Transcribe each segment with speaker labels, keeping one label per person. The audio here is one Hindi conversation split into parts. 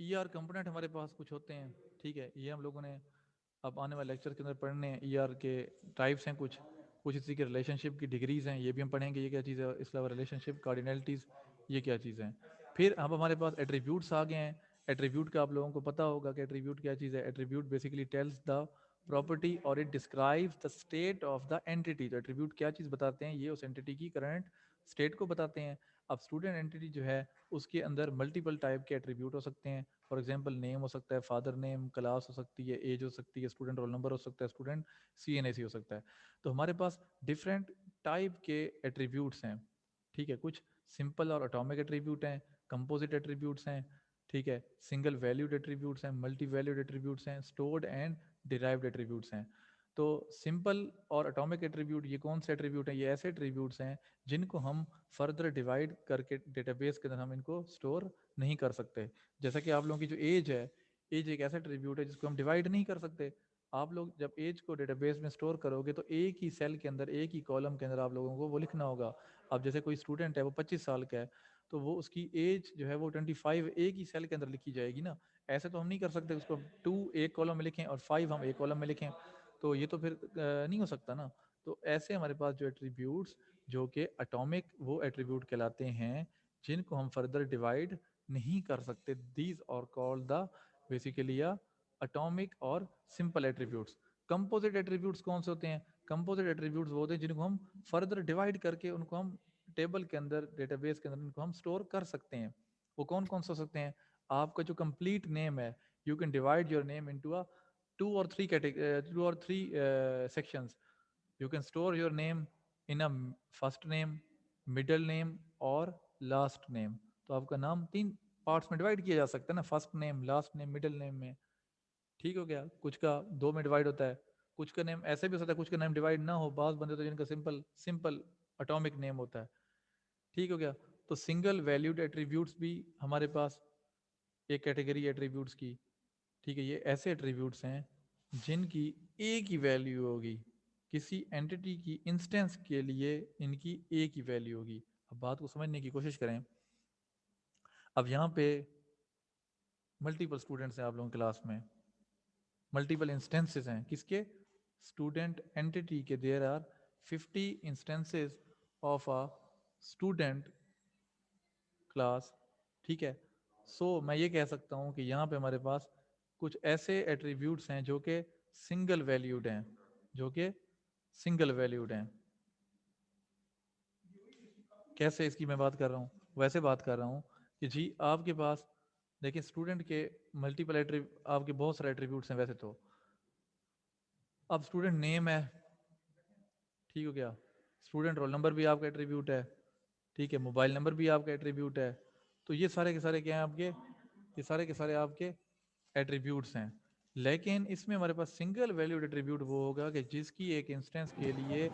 Speaker 1: ER कंपोनेंट हमारे पास कुछ होते हैं, ठीक है, ये हम लोगों ने अब आने वाले लेक्चर के अंदर पढ़ने हैं। ER के टाइप्स हैं कुछ, कुछ इसी के रिलेशनशिप की डिग्रीज हैं, ये भी हम पढ़ेंगे ये क्या चीज़ है। इसके अलावा रिलेशनशिप कार्डिनलिटीज़ ये क्या चीज़ है। फिर अब हमारे पास एट्रीब्यूट्स आ गए हैं। एट्रीब्यूट का आप लोगों को पता होगा कि एट्रीब्यूट क्या चीज़ है। Attribute basically tells the property और it describes the state of the entity. तो एट्रीब्यूट क्या चीज़ बताते हैं, ये उस एंटिटी की करंट स्टेट को बताते हैं। अब स्टूडेंट एंटिटी जो है उसके अंदर मल्टीपल टाइप के एट्रीब्यूट हो सकते हैं। फॉर एग्जांपल नेम हो सकता है, फादर नेम, क्लास हो सकती है, एज हो सकती है, स्टूडेंट रोल नंबर हो सकता है, स्टूडेंट CNAC हो सकता है। तो हमारे पास डिफरेंट टाइप के एट्रीब्यूट्स हैं, ठीक है। कुछ सिंपल और एटॉमिक एट्रीब्यूट हैं, कंपोजिट एट्रीब्यूट्स हैं, ठीक है, सिंगल वैल्यूड एट्रीब्यूट्स हैं, मल्टी वैल्यूड एट्रीब्यूट्स हैं, स्टोर्ड एंड डिराइव्ड एट्रीब्यूट्स हैं। तो सिंपल और एटॉमिक एट्रीब्यूट ये कौन से एट्रीब्यूट हैं, ये ऐसे एट्रीब्यूट्स हैं जिनको हम फर्दर डिवाइड करके डेटाबेस के अंदर हम इनको स्टोर नहीं कर सकते। जैसा कि आप लोगों की जो एज है, एज एक ऐसा एट्रीब्यूट है जिसको हम डिवाइड नहीं कर सकते। आप लोग जब एज को डेटाबेस में स्टोर करोगे तो एक ही सेल के अंदर, एक ही कॉलम के अंदर आप लोगों को वो लिखना होगा। अब जैसे कोई स्टूडेंट है वो 25 साल का है, तो वो उसकी एज जो है वो 25 एक ही सेल के अंदर लिखी जाएगी ना। ऐसे तो हम नहीं कर सकते उसको 2 एक कॉलम में लिखें और 5 हम एक कॉलम में लिखें, तो ये तो फिर नहीं हो सकता ना। तो ऐसे हमारे पास जो एट्रीब्यूट्स जो कि एटॉमिक वो एट्रीब्यूट कहलाते हैं जिनको हम फर्दर डिवाइड नहीं कर सकते। दीज और कॉल्ड द बेसिकली एटॉमिक और सिंपल एट्रीब्यूट्स। कंपोजिट एट्रीब्यूट्स कौन से होते हैं, कंपोजिट एट्रीब्यूट्स वो होते हैं जिनको हम फर्दर डिवाइड करके उनको हम टेबल के अंदर, डेटाबेस के अंदर इनको हम स्टोर कर सकते हैं। वो कौन कौन से हो सकते हैं, आपका जो कंप्लीट नेम है, you can divide your name into a 2 or 3 sections. You can store your name in a first name, middle name और लास्ट नेम। तो आपका नाम 3 पार्ट्स में डिवाइड किया जा सकता है ना, first name, last name, middle name में। ठीक हो गया। कुछ का 2 में डिवाइड होता है, कुछ का नेम ऐसे भी हो सकता है कुछ का नेम डिवाइड ना हो, बात बंदे तो जिनका सिंपल सिंपल एटॉमिक नेम होता है। ठीक हो गया। तो सिंगल वैल्यूड एट्रीब्यूट्स भी हमारे पास एक कैटेगरी एट्रीब्यूट्स की, ठीक है। ये ऐसे एट्रीब्यूट्स हैं जिनकी एक ही वैल्यू होगी, किसी एंटिटी की इंस्टेंस के लिए इनकी एक ही वैल्यू होगी। अब बात को समझने की कोशिश करें। अब यहाँ पे मल्टीपल स्टूडेंट्स हैं आप लोगों की क्लास में, मल्टीपल इंस्टेंसेस हैं किसके, स्टूडेंट एंटिटी के। There are 50 instances of a student class, ठीक है। मैं ये कह सकता हूँ कि यहाँ पे हमारे पास कुछ ऐसे एट्रीब्यूट्स हैं जो कि सिंगल वैल्यूड हैं, जो कि सिंगल वैल्यूड हैं। कैसे इसकी मैं बात कर रहा हूँ, वैसे बात कर रहा हूँ कि जी आपके पास देखिए स्टूडेंट के मल्टीपल एट्रीब्यूट, आपके बहुत सारे एट्रीब्यूट्स हैं वैसे तो। अब स्टूडेंट नेम है, ठीक हो गया, स्टूडेंट रोल नंबर भी आपका एट्रीब्यूट है, ठीक है, मोबाइल नंबर भी आपका एट्रीब्यूट है। तो ये सारे के सारे क्या हैं आपके, ये सारे के सारे आपके एट्रीब्यूट्स हैं। लेकिन इसमें हमारे पास सिंगल वैल्यूड एट्रीब्यूट वो होगा कि जिसकी एक इंस्टेंस के लिए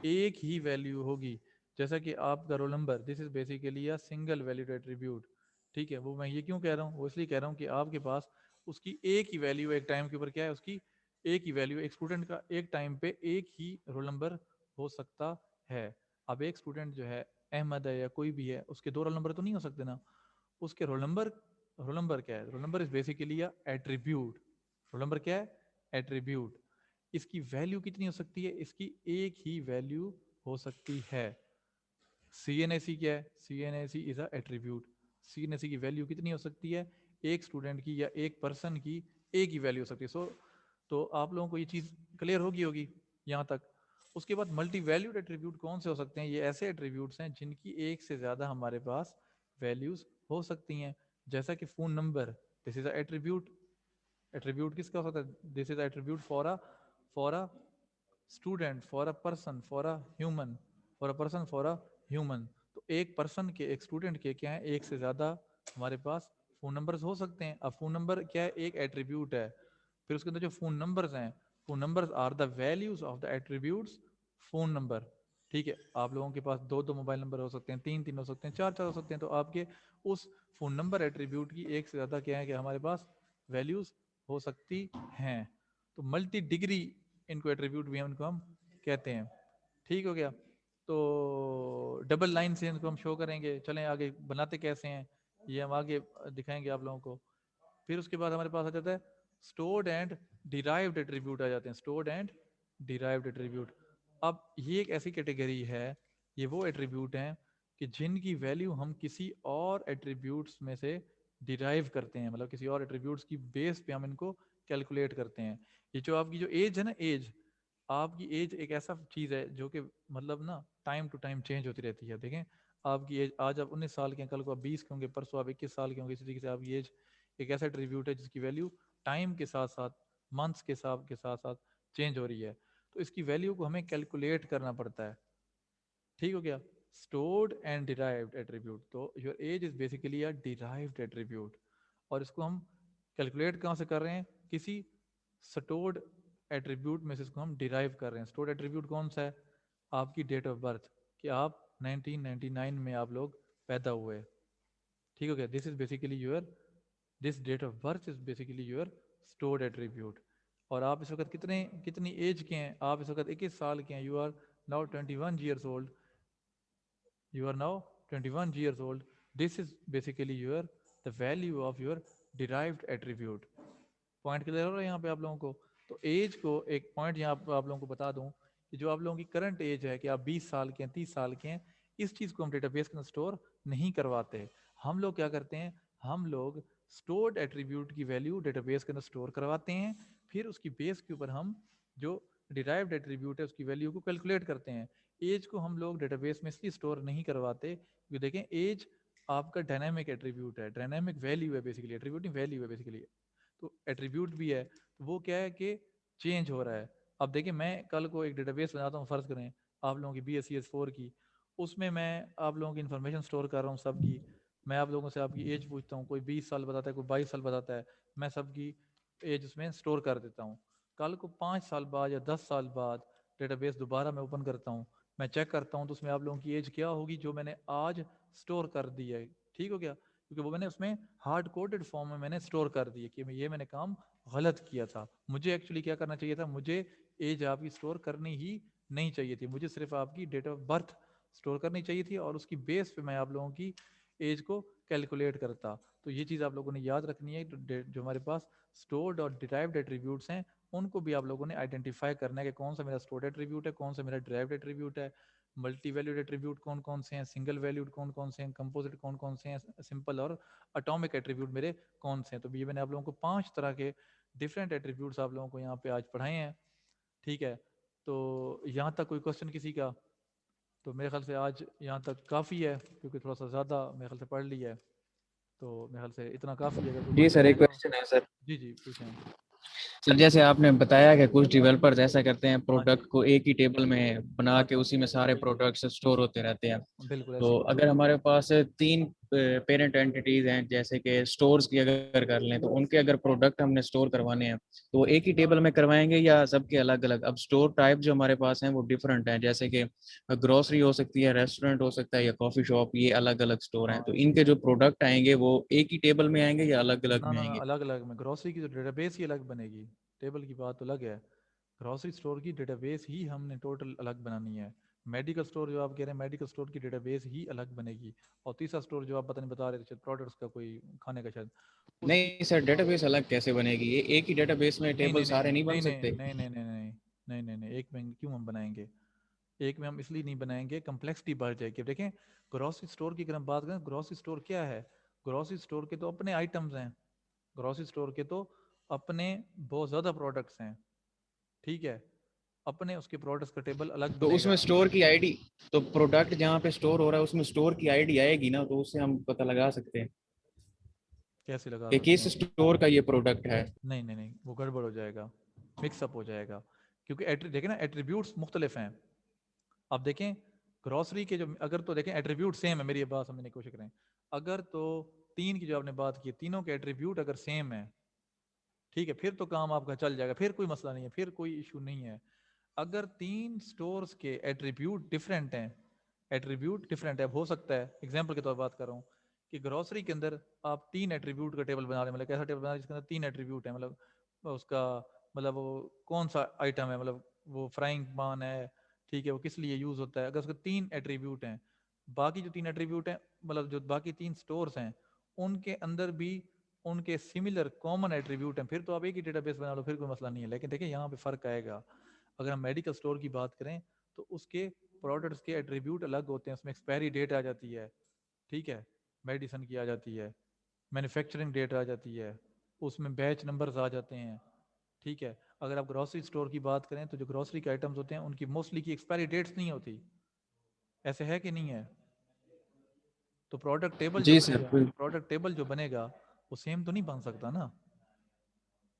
Speaker 1: एक ही वैल्यू होगी। जैसा कि आपका roll number, this is basically a single valued attribute, ठीक है। वो मैं ये क्यों कह रहा हूँ, वो इसलिए कह रहा हूँ कि आपके पास उसकी एक ही वैल्यू एक टाइम के ऊपर क्या है, उसकी एक ही वैल्यू, एक स्टूडेंट का एक टाइम पे एक ही रोल नंबर हो सकता है। अब एक स्टूडेंट जो है अहमद है या कोई भी है, उसके 2 रोल नंबर तो नहीं हो सकते ना। उसके रोल नंबर क्या है, roll number is basically attribute. Roll number क्या है, एट्रीब्यूट। इसकी वैल्यू कितनी हो सकती है, इसकी एक ही वैल्यू हो सकती है। CNAC क्या है, CNAC is a attribute. CNAC की वैल्यू कितनी हो सकती है, एक स्टूडेंट की या एक पर्सन की एक ही वैल्यू हो सकती है। तो आप लोगों को ये चीज क्लियर होगी यहाँ तक। उसके बाद मल्टी वैल्यूड एट्रीब्यूट कौन से हो सकते हैं, ये ऐसे एट्रीब्यूट्स हैं जिनकी एक से ज्यादा हमारे पास वैल्यूज हो सकती हैं। जैसा कि phone number, this is a attribute. Attribute किसका होता है, this is attribute for a student, for a person, for a human, for a person, for a human. तो एक पर्सन के, एक स्टूडेंट के क्या है, एक से ज्यादा हमारे पास फोन नंबर्स हो सकते हैं। अब फोन नंबर क्या है, एक एट्रीब्यूट है। फिर उसके अंदर जो फोन नंबर्स हैं, phone numbers are the values of the attributes phone number, ठीक है। आप लोगों के पास 2 मोबाइल नंबर हो सकते हैं, 3 हो सकते हैं, 4 हो सकते हैं। तो आपके उस फोन नंबर एट्रीब्यूट की एक से ज्यादा क्या है कि हमारे पास वैल्यूज हो सकती हैं। तो मल्टी डिग्री इनको एट्रीब्यूट भी हम इनको हम कहते हैं। ठीक हो गया। तो डबल लाइन से इनको हम शो करेंगे। चलें आगे बनाते कैसे हैं ये हम आगे दिखाएंगे आप लोगों को। फिर उसके बाद हमारे पास आ जाता है स्टोर्ड एंड डिराइव्ड एट्रीब्यूट आ जाते हैं, स्टोर्ड एंड डिराइव्ड एट्रीब्यूट। अब ये एक ऐसी कैटेगरी है, ये वो एट्रीब्यूट हैं कि जिनकी वैल्यू हम किसी और एट्रीब्यूट्स में से डिराइव करते हैं, मतलब किसी और एट्रीब्यूट्स की बेस पे हम इनको कैलकुलेट करते हैं। ये जो आपकी जो एज है ना, एज, आपकी एज एक ऐसा चीज़ है जो कि मतलब ना टाइम टू टाइम चेंज होती रहती है। देखें, आपकी एज आज आप 19 साल के हैं, कल को आप 20 के होंगे, परसों आप 21 साल के होंगे। इसी तरीके से आपकी एज एक ऐसा एट्रीब्यूट है जिसकी वैल्यू टाइम के साथ साथ, मंथ्स के साथ चेंज हो रही है। तो इसकी वैल्यू को हमें कैलकुलेट करना पड़ता है। ठीक हो गया? स्टोर्ड एंड डिराइव्ड एट्रीब्यूट, तो your age is basically a derived attribute, और इसको हम कैलकुलेट कहाँ से कर रहे हैं? किसी स्टोर्ड एट्रीब्यूट में से इसको हम डिराइव कर रहे हैं। स्टोर्ड एट्रीब्यूट कौन सा है? आपकी डेट ऑफ बर्थ, कि आप 1999 में आप लोग पैदा हुए। ठीक हो गया? This is basically your, this date of birth is basically your stored attribute. और आप इस वक्त कितनी एज के हैं? आप इस वक्त 21 साल के हैं। You are now 21 years old. You are now 21 years old. This is basically your the value of your derived attribute. Point clear हो रहा है यहाँ पे आप लोगों को? तो एज को एक पॉइंट यहाँ आप लोगों को बता दूं कि जो आप लोगों की करंट एज है कि आप 20 साल के हैं, 30 साल के हैं, इस चीज़ को हम डेटाबेस के अंदर स्टोर नहीं करवाते। हम लोग क्या करते हैं? हम लोग स्टोर्ड एट्रीब्यूट की वैल्यू डेटाबेस के अंदर स्टोर करवाते हैं, फिर उसकी बेस के ऊपर हम जो डिराइव्ड एट्रीब्यूट है उसकी वैल्यू को कैलकुलेट करते हैं। एज को हम लोग डेटाबेस में इसलिए स्टोर नहीं करवाते क्योंकि देखें, एज आपका डायनामिक एट्रीब्यूट है, डायनामिक वैल्यू है बेसिकली, एट्रीब्यूट नहीं वैल्यू है बेसिकली। तो एट्रीब्यूट भी है, तो वो क्या है कि चेंज हो रहा है। अब देखिए, मैं कल को एक डेटाबेस बनाता हूँ, फर्ज करें आप लोगों की BSc-S4 की, उसमें मैं आप लोगों की इन्फॉर्मेशन स्टोर कर रहा हूँ सबकी। मैं आप लोगों से आपकी एज पूछता हूँ, कोई 20 साल बताता है, कोई 22 साल बताता है, मैं सबकी एज उसमें स्टोर कर देता हूँ। कल को 5 साल बाद या 10 साल बाद डेटाबेस दोबारा मैं ओपन करता हूँ, मैं चेक करता हूँ तो उसमें आप लोगों की एज क्या होगी जो मैंने आज स्टोर कर दी है। ठीक हो गया? क्योंकि वो मैंने उसमें हार्ड कोडेड फॉर्म में मैंने स्टोर कर दी है कि ये मैंने काम गलत किया था। मुझे एक्चुअली क्या करना चाहिए था? मुझे एज आपकी स्टोर करनी ही नहीं चाहिए थी, मुझे सिर्फ आपकी डेट ऑफ बर्थ स्टोर करनी चाहिए थी और उसकी बेस पे मैं आप लोगों की एज को कैलकुलेट करता। तो ये चीज़ आप लोगों ने याद रखनी है। जो हमारे पास स्टोर्ड और डिराइव्ड एट्रीब्यूट्स हैं, उनको भी आप लोगों ने आइडेंटिफाई करना है कि कौन सा मेरा स्टोर्ड एट्रीब्यूट है, कौन सा मेरा डिराइव्ड एट्रीब्यूट है, मल्टी वैल्यूड एट्रीब्यूट कौन कौन से हैं, सिंगल वैल्यूड कौन कौन से हैं, कंपोजिट कौन कौन से हैं, सिंपल और अटोमिक एट्रीब्यूट मेरे कौन से हैं। तो ये मैंने आप लोगों को 5 तरह के डिफरेंट एट्रीब्यूट्स आप लोगों को यहाँ पे आज पढ़ाए हैं। ठीक है? तो यहाँ तक कोई क्वेश्चन किसी का? तो मेरे ख्याल से आज यहाँ तक काफ़ी है, क्योंकि थोड़ा सा ज़्यादा मेरे ख्याल से पढ़ लिया है। तो मेरे ख्याल से इतना काफ़ी है। अगर कोई
Speaker 2: जी
Speaker 1: क्वेश्चन
Speaker 2: सर,
Speaker 1: है
Speaker 2: एक
Speaker 1: तो
Speaker 2: क्वेश्चन है सर।
Speaker 1: जी जी पूछें।
Speaker 2: सर जैसे आपने बताया कि कुछ डेवलपर्स ऐसा करते हैं,
Speaker 1: हाँ जी,
Speaker 2: प्रोडक्ट को एक ही टेबल में बना के
Speaker 1: अच्छा,
Speaker 2: उसी में सारे
Speaker 1: बिल्कुल
Speaker 2: प्रोडक्ट्स स्टोर होते रहते हैं।
Speaker 1: बिल्कुल
Speaker 2: तो
Speaker 1: ऐसी बात
Speaker 2: अगर
Speaker 1: है।
Speaker 2: हमारे पास 3 पेरेंट एंटिटीज हैं, जैसे कि स्टोर्स की अगर कर लें, तो उनके अगर प्रोडक्ट हमने स्टोर करवाने हैं तो वो एक ही टेबल में करवाएंगे या सबके अलग अलग? अब स्टोर टाइप जो हमारे पास हैं वो डिफरेंट हैं, जैसे कि ग्रोसरी हो सकती है, रेस्टोरेंट हो सकता है, या कॉफी शॉप, ये अलग अलग स्टोर हैं।
Speaker 1: हाँ,
Speaker 2: तो इनके जो प्रोडक्ट आएंगे वो एक ही टेबल में आएंगे या अलग अलग
Speaker 1: ना
Speaker 2: में
Speaker 1: ना ना,
Speaker 2: आएंगे?
Speaker 1: अलग अलग में। ग्रोसरी की तो डेटाबेस ही अलग बनेगी, टेबल की बात तो अलग है। ग्रोसरी स्टोर की डेटाबेस ही हमने टोटल अलग बनानी है। मेडिकल स्टोर जो आप कह रहे हैं, मेडिकल स्टोर की डेटाबेस ही अलग बनेगी। और तीसरा स्टोर जो आप पता नहीं बता रहे थे, प्रोडक्ट्स का कोई खाने का शायद, उसकी,
Speaker 2: नहीं सर,
Speaker 1: हाँ,
Speaker 2: डेटाबेस अलग कैसे बनेगी? ये एक ही डेटाबेस में
Speaker 1: नहीं
Speaker 2: टेबल
Speaker 1: नहीं नहीं
Speaker 2: सारे नहीं बन
Speaker 1: नहीं नहीं
Speaker 2: सकते?
Speaker 1: नहीं नहीं नहीं नहीं नहीं नहीं नहीं, एक में क्यों हम बनाएंगे? एक में हम इसलिए नहीं बनाएंगे, कम्प्लेक्सिटी बढ़ जाएगी। अब देखें, ग्रोसरी स्टोर की अगर हम बात करें, ग्रोसरी स्टोर क्या है? ग्रोसरी स्टोर के तो अपने आइटम्स हैं, ग्रोसरी स्टोर के तो अपने बहुत ज़्यादा प्रोडक्ट्स हैं। ठीक है? अपने उसके प्रोडक्ट्स का टेबल अलग
Speaker 2: तो
Speaker 1: बनेगा।
Speaker 2: उसमें स्टोर की आईडी, तो प्रोडक्ट जहाँ पे स्टोर हो रहा है उसमें स्टोर की आईडी आएगी ना, तो उससे हम पता लगा सकते हैं
Speaker 1: कैसे लगा
Speaker 2: कि
Speaker 1: सकते
Speaker 2: किस
Speaker 1: हैं?
Speaker 2: स्टोर का ये प्रोडक्ट है।
Speaker 1: नहीं नहीं नहीं, वो गड़बड़ हो जाएगा, मिक्सअप हो जाएगा। क्योंकि देखें ना, एट्रीब्यूट्स मुख्तलिफ हैं। आप देखें, ग्रॉसरी के जो, अगर तो देखें एट्रीब्यूट सेम है, मेरी ये बात समझने की कोशिश करें। अगर तो तीन की जो आपने बात की, तीनों के एट्रीब्यूट अगर सेम है, ठीक है, फिर तो काम आपका चल जाएगा, फिर कोई मसला नहीं है, फिर कोई इशू नहीं है। अगर तीन स्टोर्स के एट्रीब्यूट डिफरेंट हैं, एट्रीब्यूट डिफरेंट है, हो सकता है एग्जांपल के तौर पर बात कर रहा हूँ कि ग्रोसरी के अंदर आप तीन एट्रीब्यूट का टेबल बना रहे हैं, मतलब कैसा टेबल बना रहे हैं जिसके अंदर तीन एट्रीब्यूट है, मतलब उसका, मतलब वो कौन सा आइटम है, मतलब वो फ्राइंग पैन है, ठीक है, वो किस लिए यूज होता है, अगर उसके तीन एट्रीब्यूट हैं, बाकी जो तीन एट्रीब्यूट हैं, मतलब जो बाकी तीन स्टोर्स हैं, उनके अंदर भी उनके सिमिलर कॉमन एट्रीब्यूट हैं, फिर तो आप एक ही डेटाबेस बना लो, फिर कोई मसला नहीं है। लेकिन देखिए यहाँ पे फ़र्क आएगा, अगर हम मेडिकल स्टोर की बात करें तो उसके प्रोडक्ट्स के एट्रीब्यूट अलग होते हैं, उसमें एक्सपायरी डेट आ जाती है, ठीक है, मेडिसन की आ जाती है, मैन्युफैक्चरिंग डेट आ जाती है, उसमें बैच नंबर्स आ जाते हैं, ठीक है। अगर आप ग्रॉसरी स्टोर की बात करें तो जो ग्रॉसरी के आइटम्स होते हैं उनकी मोस्टली की एक्सपायरी डेट्स नहीं होती, ऐसे है कि नहीं है? तो प्रोडक्ट टेबल जो
Speaker 2: जी सर,
Speaker 1: बनेगा, प्रोडक्ट टेबल जो बनेगा वो सेम तो नहीं बन सकता ना।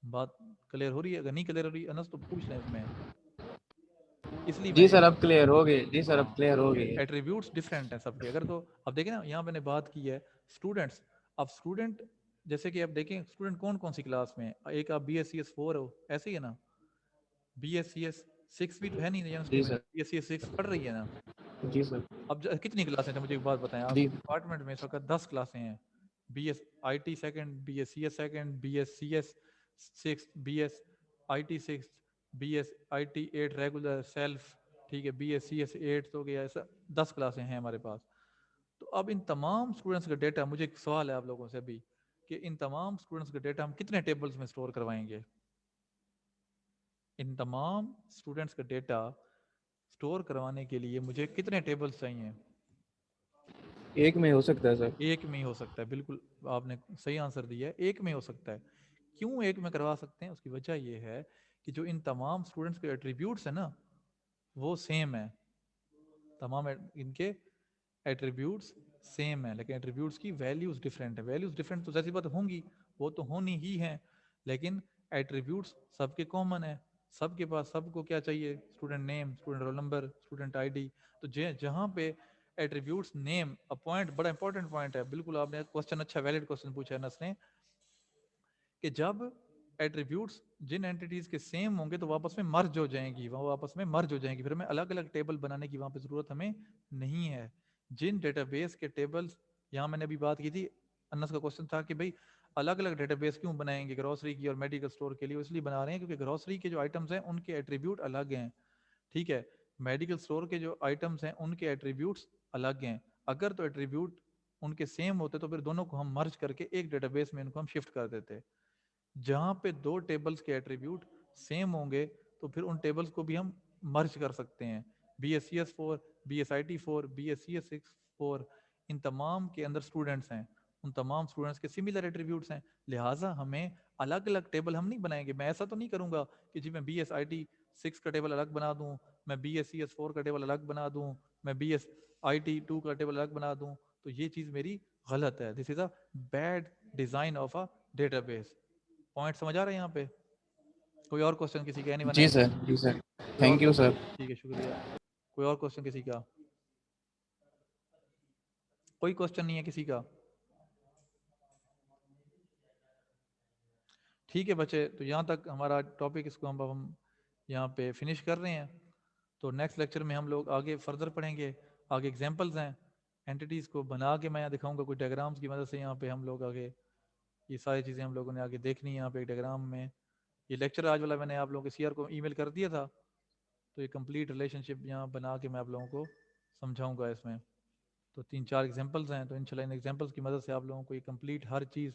Speaker 1: बात क्लियर हो रही है? अगर नहीं क्लियर हो रही अनस तो पूछ लें इसमें, इसलिए
Speaker 2: जी
Speaker 1: मैं
Speaker 2: सर, अब क्लियर हो गई। जी सर, अब
Speaker 1: हाँ,
Speaker 2: क्लियर हो
Speaker 1: क्योंकि
Speaker 2: गई है।
Speaker 1: एट्रीब्यूट्स डिफरेंट हैं सबके। अगर तो अब देखें ना, यहाँ मैंने बात की है स्टूडेंट्स, अब स्टूडेंट जैसे कि आप देखें स्टूडेंट कौन कौन सी क्लास में है, एक आप BSc 4 हो, ऐसे ही है ना, BSc 6 भी तो है नहीं यूनिवर्सिटी
Speaker 2: जी
Speaker 1: में,
Speaker 2: सर।
Speaker 1: BSc 6 पढ़ रही है ना।
Speaker 2: जी सर।
Speaker 1: अब कितनी क्लासें हैं मुझे एक बात बताएं,
Speaker 2: जी
Speaker 1: आपके डिपार्टमेंट में इस वक्त 10 क्लासें हैं, BS IT 2, BScs 2, BScs 6, BSIT 6, BSIT 8 regular self, ठीक है, BScs 8 हो गया, ऐसा 10 क्लासें हैं हमारे पास। तो अब इन तमाम स्टूडेंट्स का डेटा, मुझे एक सवाल है आप लोगों से अभी, कि इन तमाम स्टूडेंट्स का डेटा हम कितने टेबल्स में स्टोर करवाएंगे? इन तमाम स्टूडेंट्स का डेटा स्टोर करवाने के लिए मुझे कितने टेबल्स चाहिए?
Speaker 2: एक में हो सकता है सर।
Speaker 1: एक में ही हो सकता है, बिल्कुल आपने सही आंसर दिया है, एक में हो सकता है। क्यों एक में करवा सकते हैं? उसकी वजह यह है कि जो इन तमाम स्टूडेंट्स के एट्रीब्यूट्स हैं ना वो सेम है, तमाम इनके एट्रीब्यूट्स सेम है, लेकिन एट्रीब्यूट्स की वैल्यूज डिफरेंट है। वैल्यूज डिफरेंट तो जैसी बात होंगी, वो तो होनी ही है, लेकिन एट्रीब्यूट्स सबके कॉमन है, सबके पास सबको क्या चाहिए, student name, student roll number, student ID. तो जहाँ पे एट्रीब्यूट्स नेम अ पॉइंट, बड़ा इंपॉर्टेंट पॉइंट है, बिल्कुल आपने क्वेश्चन अच्छा वैलिड क्वेश्चन पूछा है नस ने, कि जब एट्रीब्यूट्स जिन एंटिटीज के सेम होंगे तो वापस में मर्ज हो जाएंगी, वो आपस में मर्ज हो जाएंगी, फिर हमें अलग अलग टेबल बनाने की वहां पे जरूरत हमें नहीं है। जिन डेटाबेस के टेबल्स, यहाँ मैंने अभी बात की थी, अन्नस का क्वेश्चन था कि भाई अलग अलग डेटाबेस क्यों बनाएंगे ग्रोसरी की और मेडिकल स्टोर के लिए, इसलिए बना रहे हैं क्योंकि ग्रोसरी के जो आइटम्स हैं उनके एट्रीब्यूट अलग हैं, ठीक है, मेडिकल स्टोर के जो आइटम्स हैं उनके एट्रीब्यूट्स अलग हैं। अगर तो एट्रीब्यूट उनके सेम होते तो फिर दोनों को हम मर्ज करके एक डेटाबेस में इनको हम शिफ्ट कर देते। जहां पे दो टेबल्स के एट्रीब्यूट सेम होंगे तो फिर उन टेबल्स को भी हम मर्ज कर सकते हैं। BScs 4, BSIT 4, BScs 4, इन तमाम के अंदर स्टूडेंट्स हैं, उन तमाम स्टूडेंट्स के सिमिलर एट्रीब्यूट्स हैं, लिहाजा हमें अलग अलग टेबल हम नहीं बनाएंगे। मैं ऐसा तो नहीं करूंगा कि जी मैं BSIT 6 का टेबल अलग बना दूं, मैं BScs 4 का टेबल अलग बना दूं, मैं BSIT 2 का टेबल अलग बना दूं, तो ये चीज़ मेरी गलत है। This is a bad design of a database. Point समझ आ रहे हैं यहाँ पे? कोई और क्वेश्चन किसी का? एनीवन
Speaker 2: जी
Speaker 1: एल्स?
Speaker 2: सर। जी सर।
Speaker 1: कोई और
Speaker 2: थैंक यू
Speaker 1: क्वेश्चन?
Speaker 2: सर।
Speaker 1: ठीक है, शुक्रिया। कोई और क्वेश्चन किसी का? कोई क्वेश्चन नहीं है किसी का? ठीक है बच्चे, तो यहाँ तक हमारा टॉपिक, इसको हम यहाँ पे फिनिश कर रहे हैं। तो नेक्स्ट लेक्चर में हम लोग आगे फर्दर पढ़ेंगे, आगे एग्जांपल्स हैं एंटिटीज़ को बना के मैं यहाँ दिखाऊंगा कुछ डायग्राम्स की मदद से। यहाँ पे हम लोग आगे ये सारी चीज़ें हम लोगों ने आगे देखनी है यहाँ पे एक डायग्राम में। ये लेक्चर आज वाला मैंने आप लोगों के CR को ईमेल कर दिया था, तो ये कंप्लीट रिलेशनशिप यहाँ बना के मैं आप लोगों को समझाऊंगा इसमें। तो 3-4 एग्जांपल्स हैं, तो इंशाल्लाह इन एग्जांपल्स की मदद से आप लोगों को ये कंप्लीट हर चीज़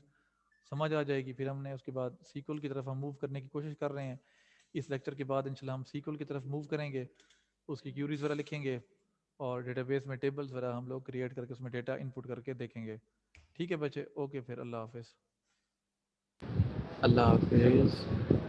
Speaker 1: समझ आ जाएगी। फिर हमने उसके बाद सीक्वल की तरफ हम मूव करने की कोशिश कर रहे हैं। इस लेक्चर के बाद इंशाल्लाह हम सीक्वल की तरफ मूव करेंगे, उसकी क्यूरीज वगैरह लिखेंगे और डेटाबेस में टेबल्स वगैरह हम लोग क्रिएट करके उसमें डेटा इनपुट करके देखेंगे। ठीक है बच्चे, ओके, फिर अल्लाह हाफिज़।
Speaker 2: अल्लाह हाफिज।